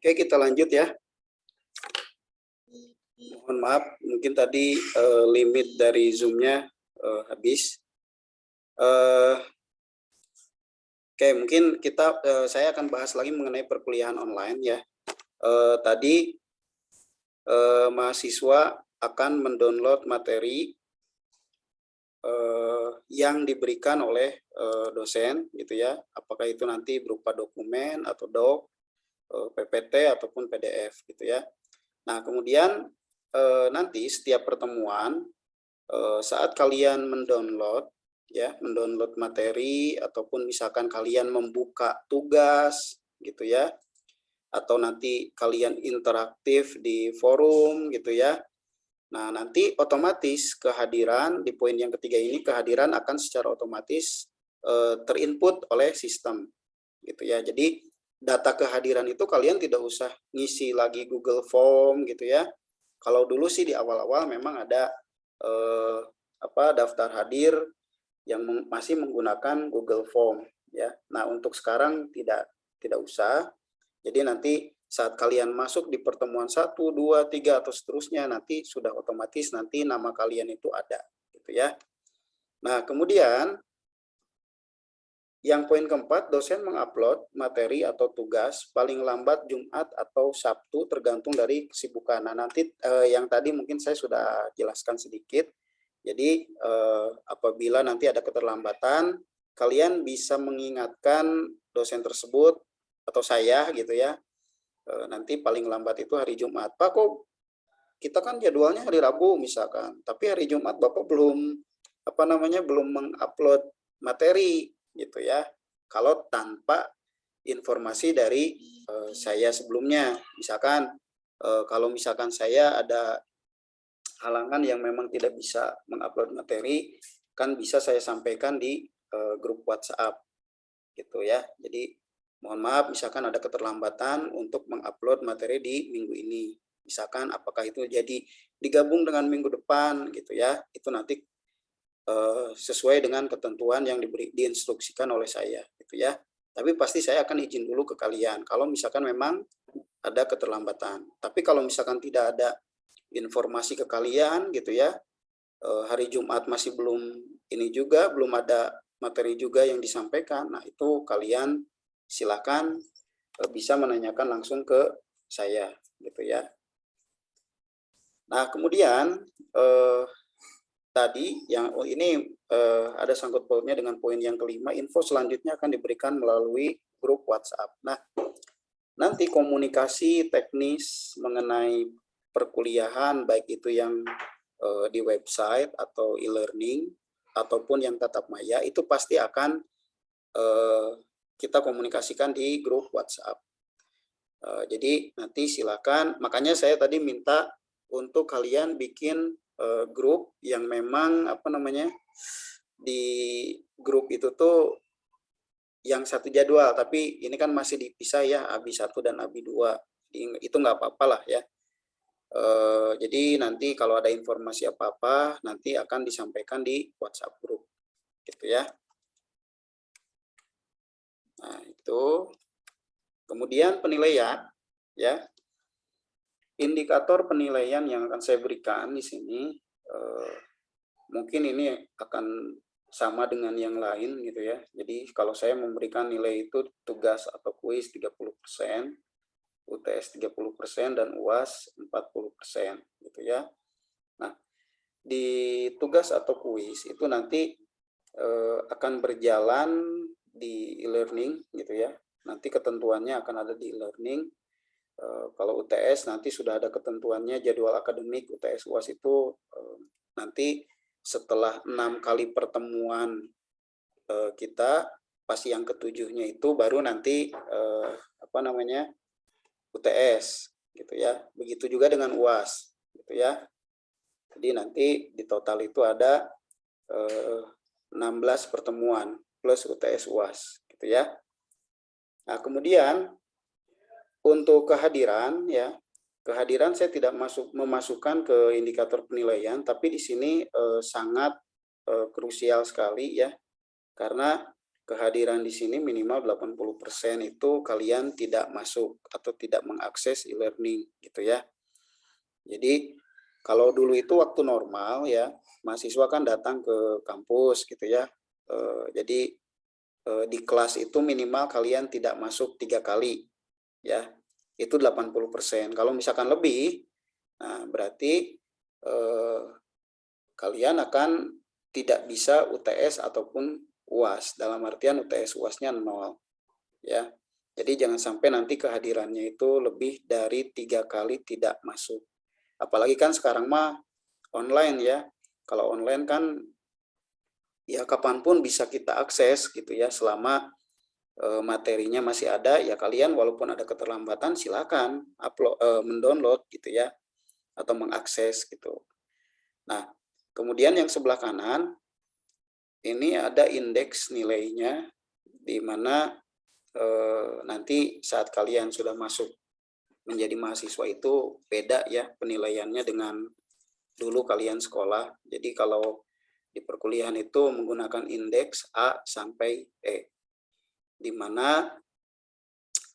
Oke, kita lanjut ya. Mohon maaf, mungkin tadi limit dari Zoom-nya habis. Oke, mungkin saya akan bahas lagi mengenai perkuliahan online ya. Tadi mahasiswa akan mendownload materi yang diberikan oleh dosen gitu ya. Apakah itu nanti berupa dokumen atau doc, PPT ataupun PDF gitu ya. Nah, kemudian nanti setiap pertemuan saat kalian mendownload materi ataupun misalkan kalian membuka tugas gitu ya, atau nanti kalian interaktif di forum gitu ya. Nah, nanti otomatis kehadiran di poin yang ketiga ini, kehadiran akan secara otomatis terinput oleh sistem gitu ya. Jadi data kehadiran itu kalian tidak usah ngisi lagi Google Form gitu ya. Kalau dulu sih di awal-awal memang ada daftar hadir yang masih menggunakan Google Form ya. Nah, untuk sekarang tidak usah. Jadi nanti saat kalian masuk di pertemuan 1, 2, 3 atau seterusnya, nanti sudah otomatis nanti nama kalian itu ada gitu ya. Nah, kemudian yang poin keempat, dosen mengupload materi atau tugas paling lambat Jumat atau Sabtu tergantung dari kesibukan. Nah, nanti yang tadi mungkin saya sudah jelaskan sedikit. Jadi apabila nanti ada keterlambatan, kalian bisa mengingatkan dosen tersebut atau saya gitu ya. Nanti paling lambat itu hari Jumat. Pak, kok kita kan jadwalnya hari Rabu misalkan, tapi hari Jumat Bapak belum belum mengupload materi gitu ya. Kalau tanpa informasi dari saya sebelumnya, misalkan kalau misalkan saya ada halangan yang memang tidak bisa mengupload materi, kan bisa saya sampaikan di grup WhatsApp gitu ya. Jadi mohon maaf misalkan ada keterlambatan untuk mengupload materi di minggu ini. Misalkan apakah itu jadi digabung dengan minggu depan gitu ya. Itu nanti sesuai dengan ketentuan yang diinstruksikan oleh saya gitu ya. Tapi pasti saya akan izin dulu ke kalian kalau misalkan memang ada keterlambatan. Tapi kalau misalkan tidak ada informasi ke kalian gitu ya, hari Jumat masih belum belum ada materi juga yang disampaikan. Nah, itu kalian silakan bisa menanyakan langsung ke saya gitu ya. Nah, kemudian tadi yang ini ada sangkut pautnya dengan poin yang kelima, info selanjutnya akan diberikan melalui grup WhatsApp. Nah, nanti komunikasi teknis mengenai perkuliahan baik itu yang di website atau e-learning ataupun yang tatap maya itu pasti akan kita komunikasikan di grup WhatsApp. Jadi nanti silakan, makanya saya tadi minta untuk kalian bikin grup yang memang di grup itu tuh yang satu jadwal, tapi ini kan masih dipisah ya, ABI 1 dan ABI 2. Itu nggak apa-apa lah ya. Jadi nanti kalau ada informasi apa-apa nanti akan disampaikan di WhatsApp grup gitu ya. Nah, itu. Kemudian penilaian ya. Indikator penilaian yang akan saya berikan di sini mungkin ini akan sama dengan yang lain gitu ya. Jadi kalau saya memberikan nilai itu tugas atau kuis 30%, UTS 30% dan UAS 40% gitu ya. Nah, di tugas atau kuis itu nanti akan berjalan di e-learning gitu ya. Nanti ketentuannya akan ada di e-learning. Kalau UTS nanti sudah ada ketentuannya, jadwal akademik UTS UAS itu nanti setelah 6 kali pertemuan kita, pas yang ketujuhnya itu baru nanti UTS gitu ya. Begitu juga dengan UAS gitu ya. Jadi nanti di total itu ada 16 pertemuan plus UTS UAS gitu ya. Nah, kemudian untuk kehadiran ya, kehadiran saya tidak memasukkan ke indikator penilaian, tapi di sini sangat krusial sekali ya, karena kehadiran di sini minimal 80% itu kalian tidak masuk atau tidak mengakses e-learning gitu ya. Jadi kalau dulu itu waktu normal ya, mahasiswa kan datang ke kampus gitu ya. Jadi di kelas itu minimal kalian tidak masuk 3 kali ya. Itu 80%. Kalau misalkan lebih, nah berarti kalian akan tidak bisa UTS ataupun UAS, dalam artian UTS UAS-nya 0 ya. Jadi jangan sampai nanti kehadirannya itu lebih dari 3 kali tidak masuk. Apalagi kan sekarang mah online ya. Kalau online kan ya kapanpun bisa kita akses gitu ya, selama materinya masih ada ya, kalian walaupun ada keterlambatan silakan upload, mendownload gitu ya, atau mengakses gitu. Nah, kemudian yang sebelah kanan ini ada indeks nilainya, di mana nanti saat kalian sudah masuk menjadi mahasiswa itu beda ya penilaiannya dengan dulu kalian sekolah. Jadi kalau di perkuliahan itu menggunakan indeks A sampai E, di mana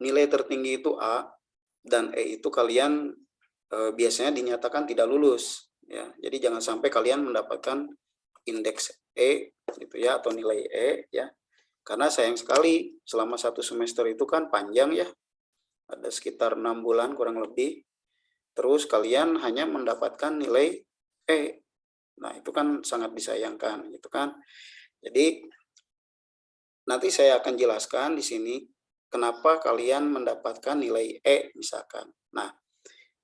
nilai tertinggi itu A dan E itu kalian biasanya dinyatakan tidak lulus ya. Jadi jangan sampai kalian mendapatkan indeks E gitu ya, atau nilai E ya. Karena sayang sekali selama 1 semester itu kan panjang ya, ada sekitar 6 bulan kurang lebih, terus kalian hanya mendapatkan nilai E. Nah itu kan sangat disayangkan gitu kan. Jadi nanti saya akan jelaskan di sini kenapa kalian mendapatkan nilai E misalkan. Nah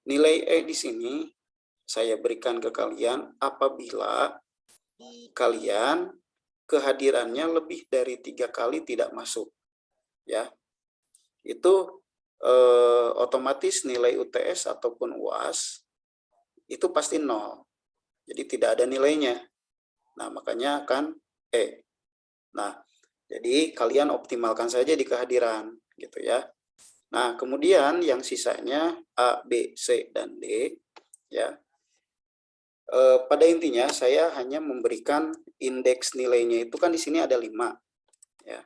nilai E di sini saya berikan ke kalian apabila kalian kehadirannya lebih dari 3 kali tidak masuk ya. Itu otomatis nilai UTS ataupun UAS itu pasti 0. Jadi tidak ada nilainya. Nah, makanya akan E. Nah, jadi kalian optimalkan saja di kehadiran gitu ya. Nah, kemudian yang sisanya A, B, C dan D ya. Pada intinya saya hanya memberikan indeks nilainya itu kan di sini ada 5 ya.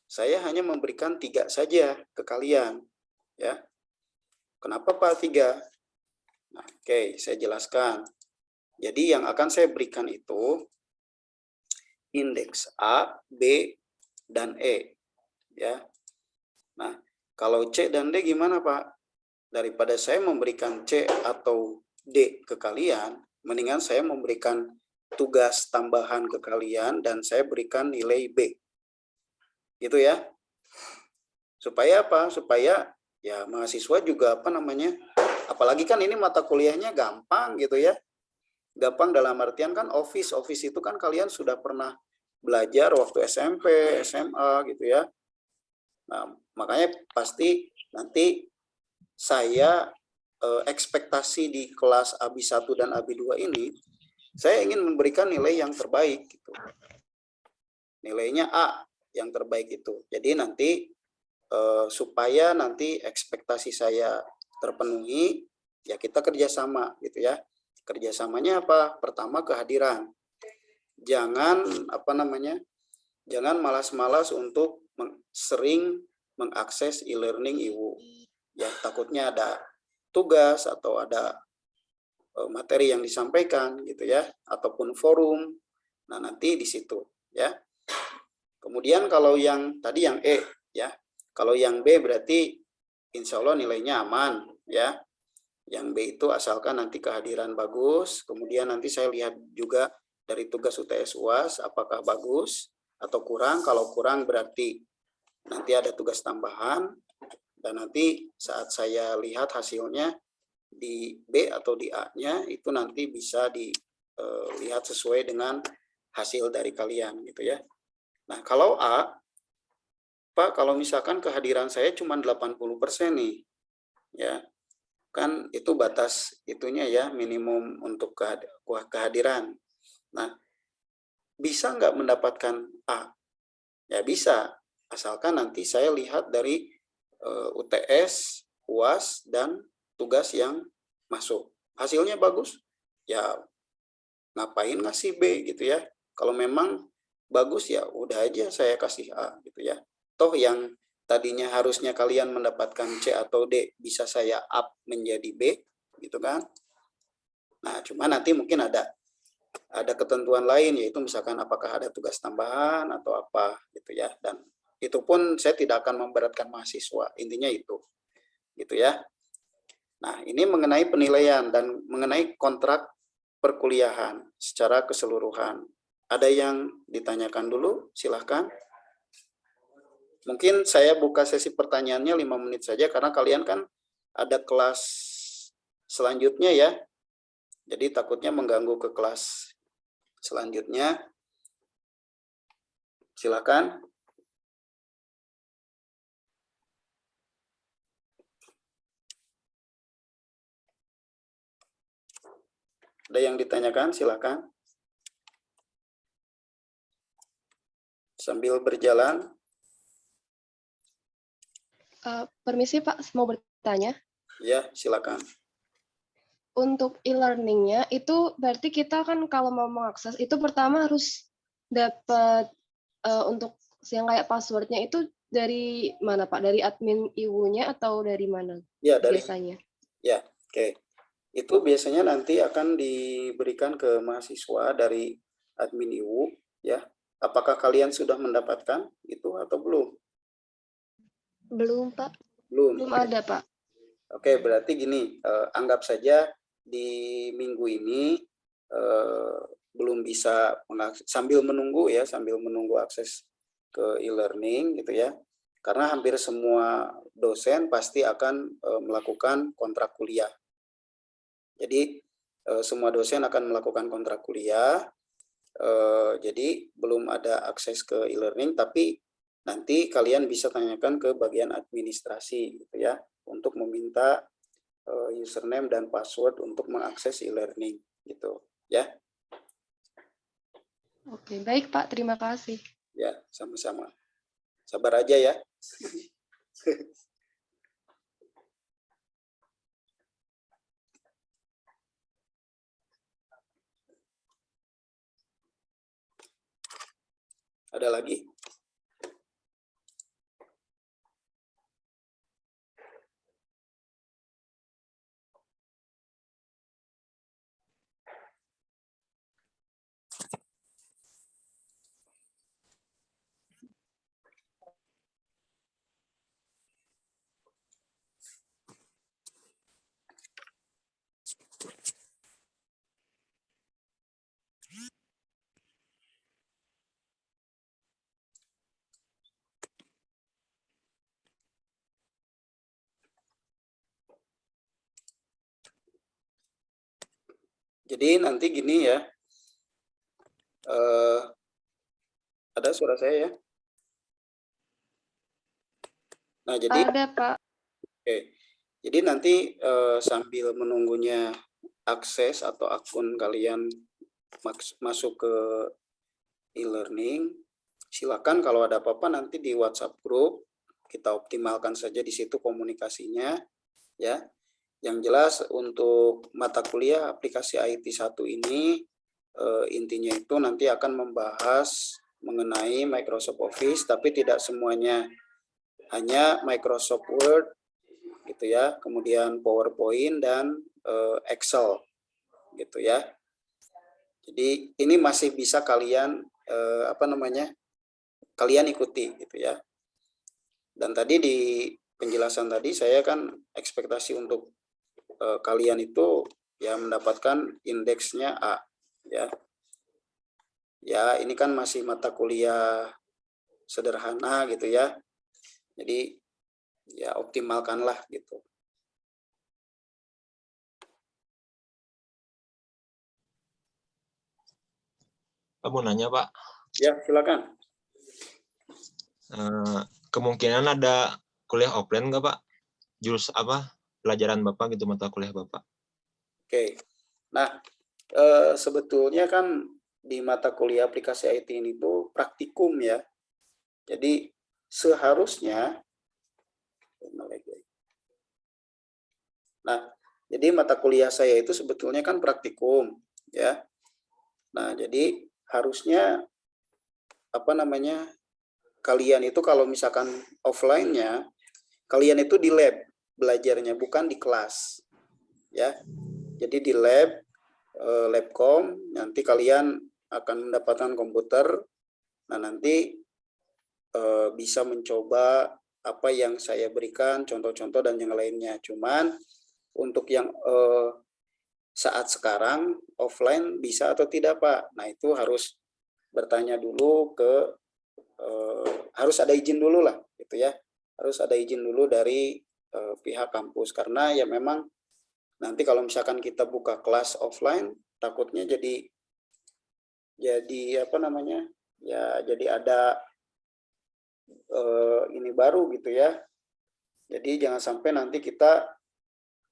Saya hanya memberikan 3 saja ke kalian ya. Kenapa Pak 3? Nah, oke, saya jelaskan. Jadi yang akan saya berikan itu indeks A, B, dan E ya. Nah, kalau C dan D gimana Pak? Daripada saya memberikan C atau D ke kalian, mendingan saya memberikan tugas tambahan ke kalian dan saya berikan nilai B. Gitu ya. Supaya apa? Supaya ya mahasiswa juga apalagi kan ini mata kuliahnya gampang gitu ya. Gampang dalam artian kan office itu kan kalian sudah pernah belajar waktu SMP, SMA gitu ya. Nah, makanya pasti nanti saya ekspektasi di kelas AB 1 dan AB 2 ini, saya ingin memberikan nilai yang terbaik gitu. Nilainya A yang terbaik itu. Jadi nanti supaya nanti ekspektasi saya terpenuhi, ya kita kerjasama gitu ya. Kerjasamanya apa? Pertama kehadiran. Jangan jangan malas-malas untuk sering mengakses e-learning IWU. Ya takutnya ada tugas atau ada materi yang disampaikan gitu ya, ataupun forum. Nah nanti di situ ya. Kemudian kalau yang tadi yang E ya, kalau yang B berarti insya Allah nilainya aman ya. Yang B itu asalkan nanti kehadiran bagus, kemudian nanti saya lihat juga dari tugas UTS UAS apakah bagus atau kurang. Kalau kurang berarti nanti ada tugas tambahan, dan nanti saat saya lihat hasilnya di B atau di A-nya itu nanti bisa dilihat sesuai dengan hasil dari kalian gitu ya. Nah, kalau A, Pak, kalau misalkan kehadiran saya cuma 80% nih, ya, kan itu batas itunya ya, minimum untuk kehadiran. Nah, bisa nggak mendapatkan A? Ya bisa, asalkan nanti saya lihat dari UTS, UAS, dan tugas yang masuk. Hasilnya bagus, ya ngapain ngasih B gitu ya. Kalau memang bagus ya udah aja saya kasih A gitu ya. Toh yang tadinya harusnya kalian mendapatkan C atau D bisa saya up menjadi B gitu kan. Nah, cuma nanti mungkin ada ketentuan lain, yaitu misalkan apakah ada tugas tambahan atau apa gitu ya, dan itu pun saya tidak akan memberatkan mahasiswa, intinya itu gitu ya. Nah, ini mengenai penilaian dan mengenai kontrak perkuliahan secara keseluruhan. Ada yang ditanyakan dulu? Silahkan. Mungkin saya buka sesi pertanyaannya 5 menit saja karena kalian kan ada kelas selanjutnya ya. Jadi takutnya mengganggu ke kelas selanjutnya. Silakan. Ada yang ditanyakan? Silakan. Sambil berjalan. Permisi Pak, mau bertanya. Ya, silakan. Untuk e-learningnya itu berarti kita kan kalau mau mengakses itu pertama harus dapat untuk yang kayak passwordnya itu dari mana Pak? Dari admin IWU-nya atau dari mana? Ya, dari biasanya? Ya, oke. Itu biasanya nanti akan diberikan ke mahasiswa dari admin IWU ya. Apakah kalian sudah mendapatkan itu atau belum? Belum Pak. Belum. Belum ada Pak. Oke, berarti gini, anggap saja di minggu ini belum bisa sambil menunggu akses ke e-learning gitu ya. Karena hampir semua dosen pasti akan melakukan kontrak kuliah. Jadi semua dosen akan melakukan kontrak kuliah. Jadi belum ada akses ke e-learning, tapi nanti kalian bisa tanyakan ke bagian administrasi gitu ya, untuk meminta username dan password untuk mengakses e-learning gitu ya. Oke, baik Pak, terima kasih. Ya, sama-sama. Sabar aja ya. Ada lagi? Jadi nanti gini ya, ada suara saya ya? Nah, jadi Ada Pak. Oke, jadi nanti sambil menunggunya akses atau akun kalian masuk ke e-learning, silakan kalau ada apa-apa nanti di WhatsApp group, kita optimalkan saja di situ komunikasinya ya. Yang jelas untuk mata kuliah aplikasi IT 1 ini intinya itu nanti akan membahas mengenai Microsoft Office, tapi tidak semuanya, hanya Microsoft Word gitu ya, kemudian PowerPoint dan Excel gitu ya. Jadi ini masih bisa kalian kalian ikuti gitu ya. Dan tadi di penjelasan tadi saya kan ekspektasi untuk kalian itu ya mendapatkan indeksnya A ya. Ya, ini kan masih mata kuliah sederhana gitu ya. Jadi ya optimalkanlah gitu. Pak mau nanya Pak. Ya, silakan. Kemungkinan ada kuliah offline nggak Pak? Jurus apa? Pelajaran Bapak gitu, mata kuliah Bapak. Oke. Nah, sebetulnya kan di mata kuliah aplikasi IT ini tuh praktikum ya. Jadi seharusnya, nah, jadi mata kuliah saya itu sebetulnya kan praktikum ya. Nah, jadi harusnya apa namanya, kalian itu kalau misalkan offline-nya, kalian itu di lab belajarnya, bukan di kelas. Ya. Jadi di lab, labcom, nanti kalian akan mendapatkan komputer. Nah, nanti bisa mencoba apa yang saya berikan, contoh-contoh dan yang lainnya. Cuman untuk yang saat sekarang offline bisa atau tidak, Pak? Nah, itu harus bertanya dulu ke harus ada izin dulu lah, gitu ya. Harus ada izin dulu dari pihak kampus, karena ya memang nanti kalau misalkan kita buka kelas offline, takutnya jadi apa namanya, ya jadi ada ini baru gitu ya. Jadi jangan sampai nanti kita,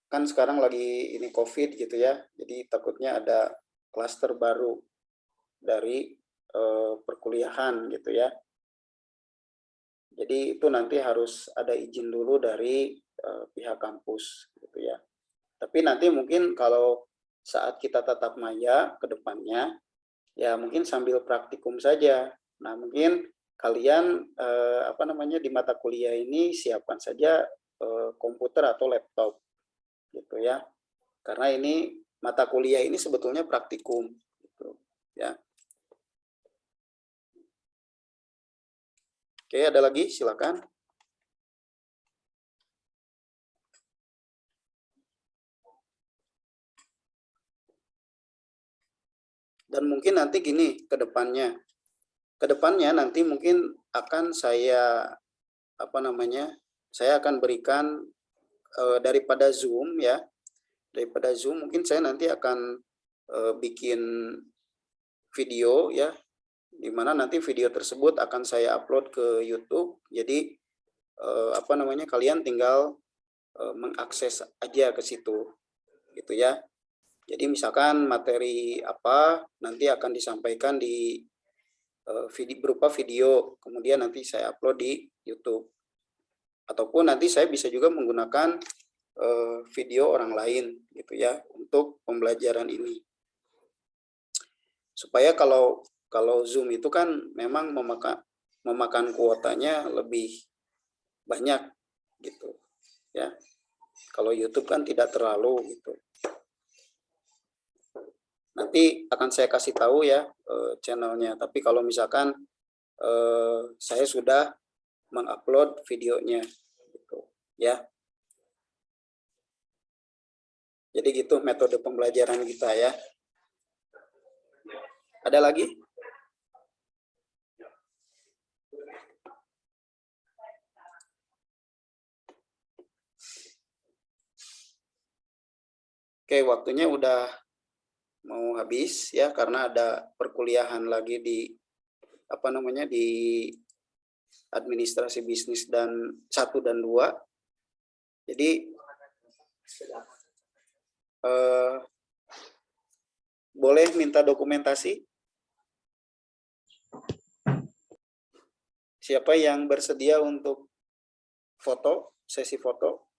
kan sekarang lagi ini COVID gitu ya, jadi takutnya ada klaster baru dari perkuliahan gitu ya. Jadi itu nanti harus ada izin dulu dari pihak kampus gitu ya. Tapi nanti mungkin kalau saat kita tatap maya ke depannya, ya mungkin sambil praktikum saja. Nah, mungkin kalian apa namanya, di mata kuliah ini siapkan saja komputer atau laptop gitu ya. Karena ini mata kuliah ini sebetulnya praktikum gitu ya. Oke, ada lagi? Silakan. Dan mungkin nanti gini ke depannya. Ke depannya nanti mungkin akan saya apa namanya? Saya akan berikan daripada Zoom ya. Daripada Zoom mungkin saya nanti akan bikin video ya, di mana nanti video tersebut akan saya upload ke YouTube. Jadi apa namanya, kalian tinggal mengakses aja ke situ gitu ya. Jadi misalkan materi apa nanti akan disampaikan di video, berupa video, kemudian nanti saya upload di YouTube. Ataupun nanti saya bisa juga menggunakan video orang lain gitu ya untuk pembelajaran ini. Supaya kalau Zoom itu kan memang memakan kuotanya lebih banyak gitu ya. Kalau YouTube kan tidak terlalu gitu. Nanti akan saya kasih tahu ya channelnya. Tapi kalau misalkan saya sudah mengupload videonya gitu ya. Jadi gitu metode pembelajaran kita ya. Ada lagi? Oke, waktunya udah mau habis ya, karena ada perkuliahan lagi di apa namanya, di administrasi bisnis dan 1 dan 2. Jadi boleh minta dokumentasi? Siapa yang bersedia untuk foto, sesi foto?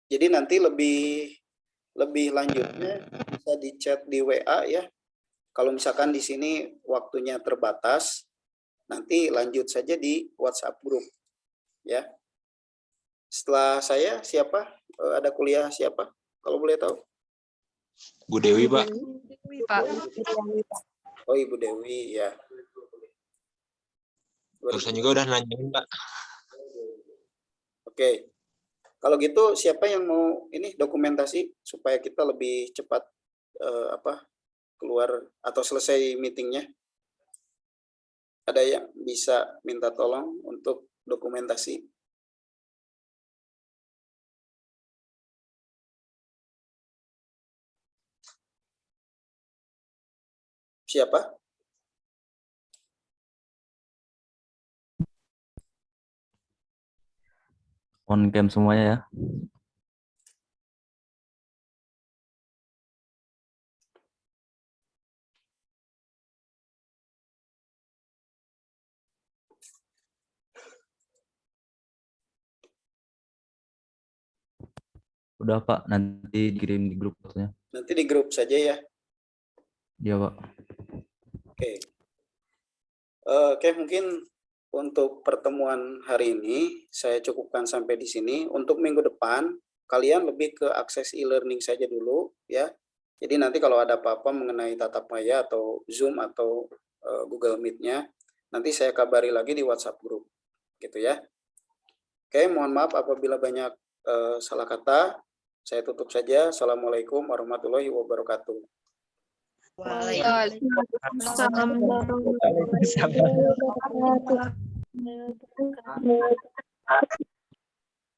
Jadi nanti lebih lanjutnya bisa di chat di WA ya. Kalau misalkan di sini waktunya terbatas, nanti lanjut saja di WhatsApp group ya. Setelah saya siapa? Ada kuliah siapa? Kalau boleh tahu? Bu Dewi, Pak. Pak. Oh, Ibu Dewi ya. Terusan juga udah nanyain, Pak. Oke. Kalau gitu siapa yang mau ini dokumentasi supaya kita lebih cepat keluar atau selesai meetingnya? Ada yang bisa minta tolong untuk dokumentasi? Siapa? On cam semuanya ya. Udah Pak, nanti kirim di grup fotonya. Nanti di grup saja ya. Iya, Pak. Oke. Oke, mungkin untuk pertemuan hari ini saya cukupkan sampai di sini. Untuk minggu depan, kalian lebih ke akses e-learning saja dulu ya. Jadi nanti kalau ada apa-apa mengenai tatap maya atau Zoom atau Google Meet-nya, nanti saya kabari lagi di WhatsApp group, gitu ya. Oke, mohon maaf apabila banyak salah kata. Saya tutup saja. Assalamualaikum warahmatullahi wabarakatuh. Waalaikumsalam warahmatullahi wabarakatuh.